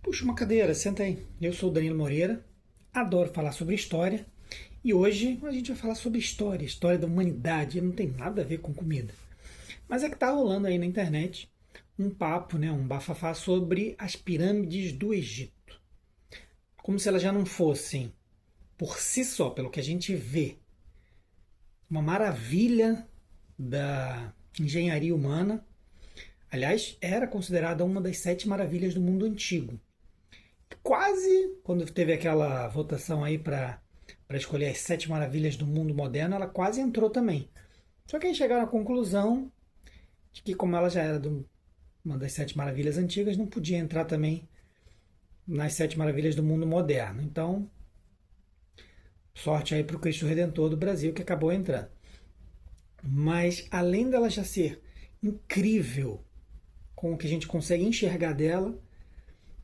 Puxa uma cadeira, senta aí. Eu sou o Danilo Moreira, adoro falar sobre história e hoje a gente vai falar sobre história, história da humanidade. Não tem nada a ver com comida. Mas é que tá rolando aí na internet um papo, um bafafá sobre as pirâmides do Egito. Como se elas já não fossem, por si só, pelo que a gente vê, uma maravilha da engenharia humana. Aliás, era considerada uma das sete maravilhas do mundo antigo. Quase, quando teve aquela votação aí para escolher as sete maravilhas do mundo moderno, ela quase entrou também. Só que aí chegaram à conclusão de que, como ela já era uma das sete maravilhas antigas, não podia entrar também nas sete maravilhas do mundo moderno. Então, sorte aí para o Cristo Redentor do Brasil, que acabou entrando. Mas, além dela já ser incrível com o que a gente consegue enxergar dela,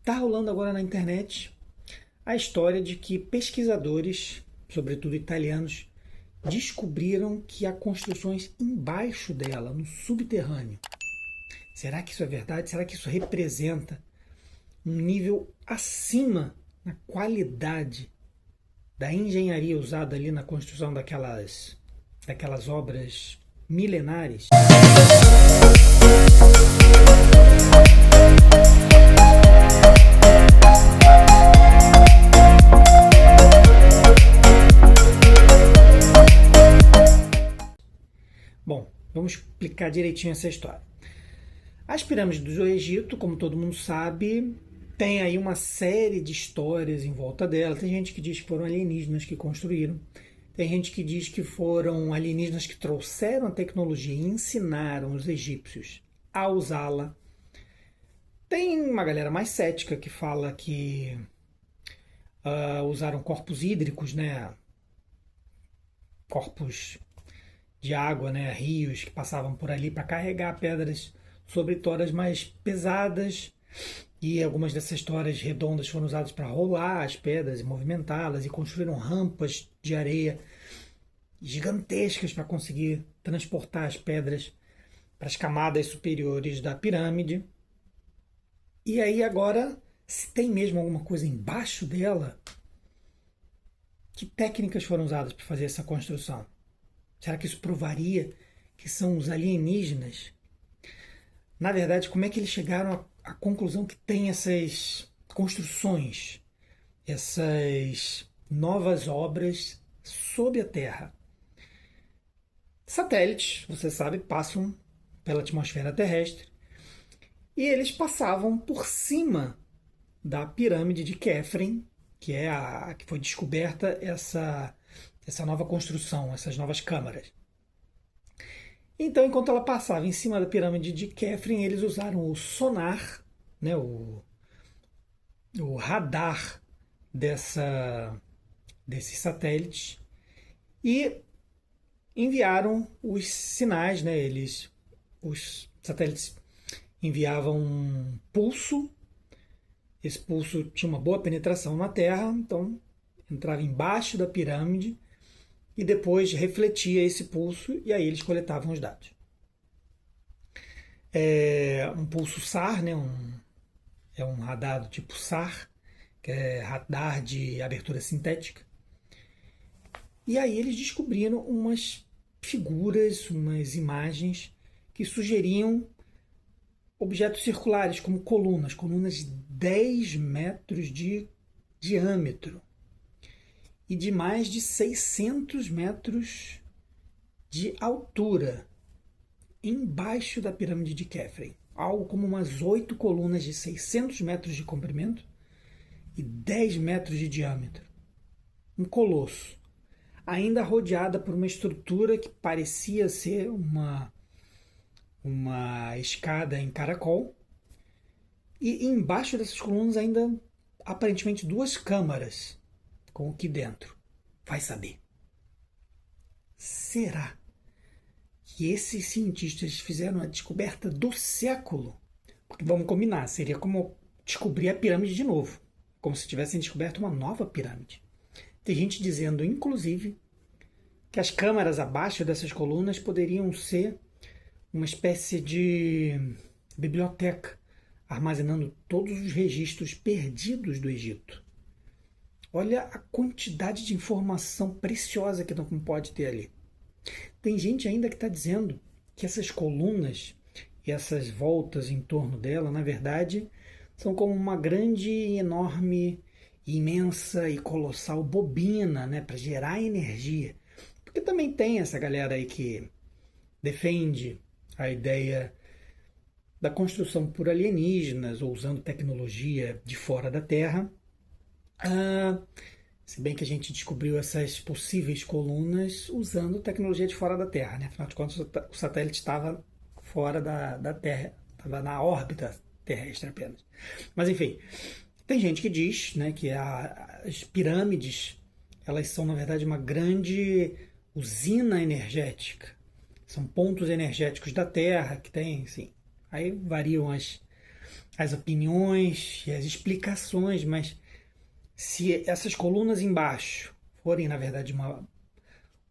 tá rolando agora na internet a história de que pesquisadores, sobretudo italianos, descobriram que há construções embaixo dela, no subterrâneo. Será que isso é verdade? Será que isso representa um nível acima na qualidade da engenharia usada ali na construção daquelas obras milenares? Bom, vamos explicar direitinho essa história. As pirâmides do Egito, como todo mundo sabe, tem aí uma série de histórias em volta dela. Tem gente que diz que foram alienígenas que construíram. Tem gente que diz que foram alienígenas que trouxeram a tecnologia e ensinaram os egípcios a usá-la. Tem uma galera mais cética que fala que usaram corpos hídricos, corpos de água, rios que passavam por ali para carregar pedras sobre toras mais pesadas, e algumas dessas toras redondas foram usadas para rolar as pedras e movimentá-las, e construíram rampas de areia gigantescas para conseguir transportar as pedras para as camadas superiores da pirâmide. E aí agora, se tem mesmo alguma coisa embaixo dela, que técnicas foram usadas para fazer essa construção? Será que isso provaria que são os alienígenas? Na verdade, como é que eles chegaram à conclusão que tem essas construções, essas novas obras sob a Terra? Satélites, você sabe, passam pela atmosfera terrestre e eles passavam por cima da pirâmide de Khafre, que é a que foi descoberta essa nova construção, essas novas câmaras. Então, enquanto ela passava em cima da pirâmide de Khafre, eles usaram o sonar, o radar desses satélites, e enviaram os sinais, os satélites enviavam um pulso. Esse pulso tinha uma boa penetração na Terra, então entrava embaixo da pirâmide e depois refletia esse pulso, e aí eles coletavam os dados. É um pulso SAR, é um radar do tipo SAR, que é radar de abertura sintética. E aí eles descobriram umas figuras, umas imagens que sugeriam objetos circulares, como colunas de 10 metros de diâmetro e de mais de 600 metros de altura, embaixo da pirâmide de Khafre. Algo como umas 8 colunas de 600 metros de comprimento e 10 metros de diâmetro. Um colosso. Ainda rodeada por uma estrutura que parecia ser uma escada em caracol. E embaixo dessas colunas ainda, aparentemente, 2 câmaras com o que dentro. Vai saber. Será que esses cientistas fizeram a descoberta do século? Porque vamos combinar, seria como descobrir a pirâmide de novo. Como se tivessem descoberto uma nova pirâmide. Tem gente dizendo, inclusive, que as câmaras abaixo dessas colunas poderiam ser uma espécie de biblioteca, armazenando todos os registros perdidos do Egito. Olha a quantidade de informação preciosa que não pode ter ali. Tem gente ainda que está dizendo que essas colunas e essas voltas em torno dela, na verdade, são como uma grande, enorme, imensa e colossal bobina, né, para gerar energia. Porque também tem essa galera aí que defende a ideia da construção por alienígenas ou usando tecnologia de fora da Terra. Se bem que a gente descobriu essas possíveis colunas usando tecnologia de fora da Terra, né? Afinal de contas, o satélite estava fora da Terra, estava na órbita terrestre apenas. Mas enfim, tem gente que diz, né, que as pirâmides elas são, na verdade, uma grande usina energética. São pontos energéticos da Terra que tem, assim, aí variam as opiniões e as explicações, mas se essas colunas embaixo forem, na verdade,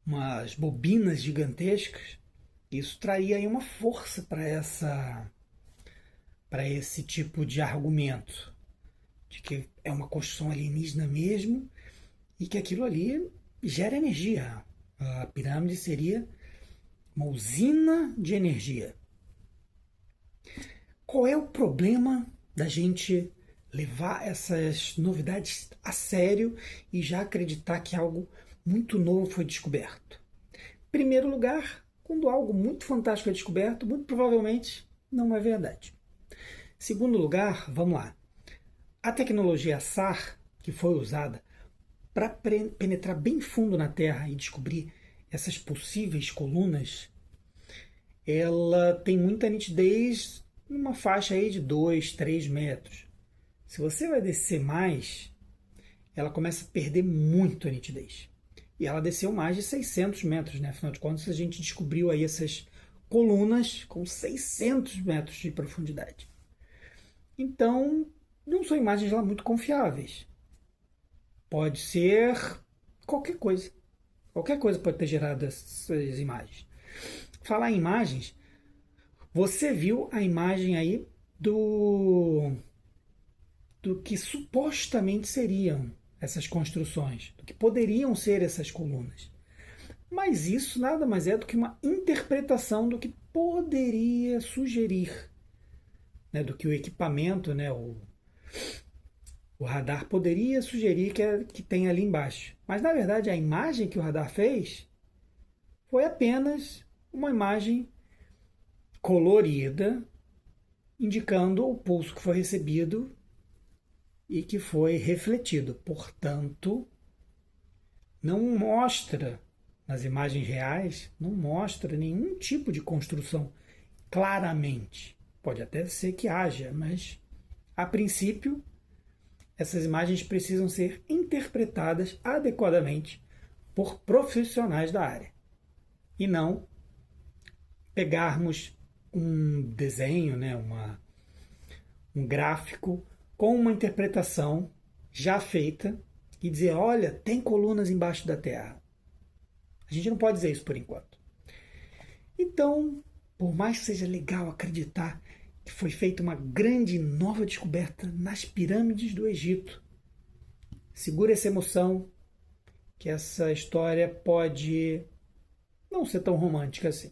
umas bobinas gigantescas, isso traria aí uma força para esse tipo de argumento, de que é uma construção alienígena mesmo e que aquilo ali gera energia. A pirâmide seria uma usina de energia. Qual é o problema da gente levar essas novidades a sério e já acreditar que algo muito novo foi descoberto? Em primeiro lugar, quando algo muito fantástico é descoberto, muito provavelmente não é verdade. Segundo lugar, vamos lá. A tecnologia SAR, que foi usada para penetrar bem fundo na Terra e descobrir essas possíveis colunas, ela tem muita nitidez numa faixa aí de 2, 3 metros. Se você vai descer mais, ela começa a perder muito a nitidez. E ela desceu mais de 600 metros, né? Afinal de contas, a gente descobriu aí essas colunas com 600 metros de profundidade. Então, não são imagens lá muito confiáveis. Pode ser qualquer coisa. Qualquer coisa pode ter gerado essas imagens. Falar em imagens, você viu a imagem aí do que supostamente seriam essas construções, do que poderiam ser essas colunas. Mas isso nada mais é do que uma interpretação do que poderia sugerir, né, do que o equipamento, né, o radar poderia sugerir que tem ali embaixo. Mas na verdade a imagem que o radar fez foi apenas uma imagem colorida, indicando o pulso que foi recebido e que foi refletido. Portanto, não mostra, nas imagens reais, não mostra nenhum tipo de construção claramente. Pode até ser que haja, mas a princípio essas imagens precisam ser interpretadas adequadamente por profissionais da área e não pegarmos um desenho, né, um gráfico com uma interpretação já feita e dizer, olha, tem colunas embaixo da Terra. A gente não pode dizer isso por enquanto. Então, por mais que seja legal acreditar que foi feita uma grande nova descoberta nas pirâmides do Egito, segura essa emoção, que essa história pode não ser tão romântica assim.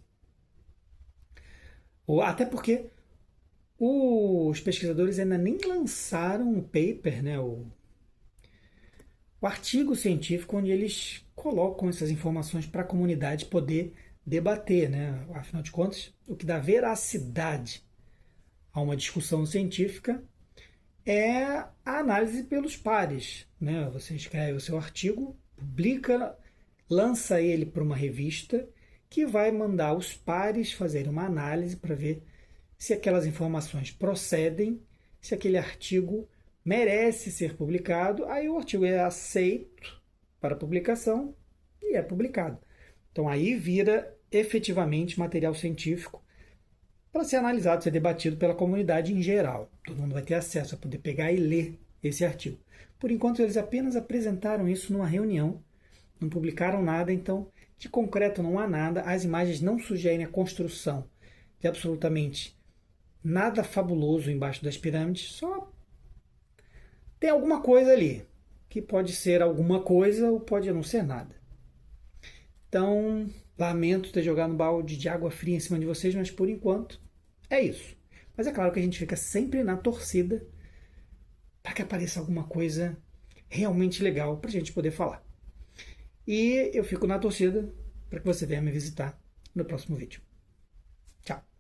Até porque os pesquisadores ainda nem lançaram um paper, né, o artigo científico onde eles colocam essas informações para a comunidade poder debater, né? Afinal de contas, o que dá veracidade a uma discussão científica é a análise pelos pares, né? Você escreve o seu artigo, publica, lança ele para uma revista que vai mandar os pares fazerem uma análise para ver se aquelas informações procedem, se aquele artigo merece ser publicado, aí o artigo é aceito para publicação e é publicado. Então aí vira efetivamente material científico para ser analisado, ser debatido pela comunidade em geral. Todo mundo vai ter acesso a poder pegar e ler esse artigo. Por enquanto eles apenas apresentaram isso numa reunião, não publicaram nada, então de concreto não há nada, as imagens não sugerem a construção de absolutamente Nada fabuloso embaixo das pirâmides, só tem alguma coisa ali, que pode ser alguma coisa ou pode não ser nada. Então, lamento ter jogado um balde de água fria em cima de vocês, mas por enquanto é isso. Mas é claro que a gente fica sempre na torcida para que apareça alguma coisa realmente legal para a gente poder falar. E eu fico na torcida para que você venha me visitar no próximo vídeo. Tchau!